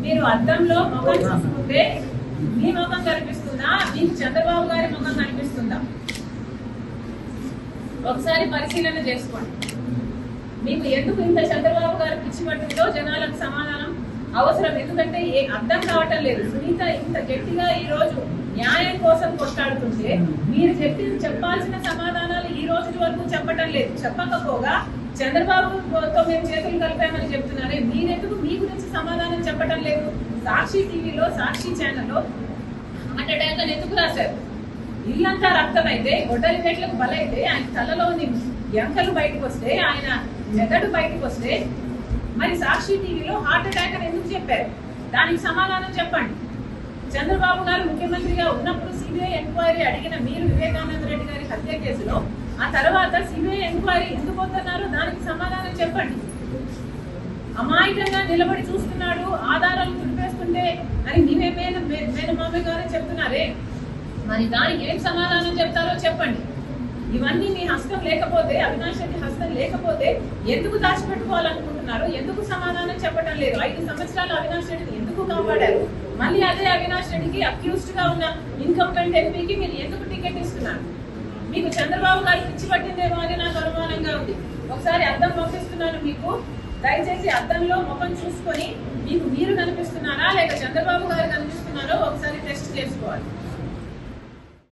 మీరు అద్దంలో ముఖం చూసుకుంటే మీ ముఖం కనిపిస్తుందా, మీకు చంద్రబాబు గారి ముఖం కనిపిస్తుందా? ఒకసారి పరిశీలన చేసుకోండి. మీకు ఎందుకు ఇంత చంద్రబాబు గారు పిచ్చి పట్టిందో జనాలకు సమాధానం అవసరం. ఎందుకంటే అర్థం కావటం లేదు. సునీత ఇంత గట్టిగా ఈ రోజు న్యాయం కోసం కొట్లాడుతుంటే మీరు చెప్పాల్సిన సమాధానాలు ఈ రోజు వరకు చెప్పటం లేదు. చెప్పకపోగా చంద్రబాబుతో మేము చేతులు కలిపామని చెప్తున్నారే, మీరెందుకు మీ గురించి సమాధానం చెప్పటం లేదు? సాక్షి టీవీలో, సాక్షి ఛానల్లో హార్ట్ అటాక్ అని ఎందుకు రాశారు? ఇల్లంతా రక్తం అయితే, గొడ్డలి మెట్లకు బలైతే, ఆయన తలలోని ఎంకలు బయటకు వస్తే, ఆయన మెదడు బయటకు వస్తే, మరి సాక్షి టీవీలో హార్ట్ అటాక్ అని ఎందుకు చెప్పారు? దానికి సమాధానం చెప్పండి. చంద్రబాబు గారు ముఖ్యమంత్రిగా ఉన్నప్పుడు సిబిఐ ఎంక్వైరీ అడిగిన మీరు వివేకానంద రెడ్డి గారి హత్య కేసులో ఆ తర్వాత సిబిఐ ఎంక్వైరీ ఎందుకు వద్దన్నారో దానికి సమాధానం చెప్పండి. అమాయకంగా నిలబడి చూస్తున్నాడు, ఆధారాలు తుడిపేస్తుంటే అని మేనమామ గారు చెప్తున్నారే, మరి దానికి ఏం సమాధానం చెప్తారో చెప్పండి. ఇవన్నీ మీ హస్తం లేకపోతే, అవినాష్ రెడ్డి హస్తం లేకపోతే ఎందుకు దాచిపెట్టుకోవాలనుకుంటున్నారు? ఎందుకు సమాధానం చెప్పడం లేదు? 5 సంవత్సరాలు అవినాష్ రెడ్డిని ఎందుకు కాపాడారు? మళ్ళీ అదే అవినాష్ రెడ్డికి అక్యూజ్డ్ గా ఉన్న ఇన్కంప్లెంట్ ఎంపీకి మీరు ఎందుకు టికెట్ ఇస్తున్నారు? మీకు చంద్రబాబు గారు పిచ్చి పట్టిందేమో అని నాకు అనుమానంగా ఉంది. ఒకసారి అద్దం పంపిస్తున్నాను మీకు, దయచేసి అద్దంలో ముఖం చూసుకొని మీకు మీరు కనిపిస్తున్నారా లేక చంద్రబాబు గారు కనిపిస్తున్నారో ఒకసారి టెస్ట్ చేసుకోవాలి.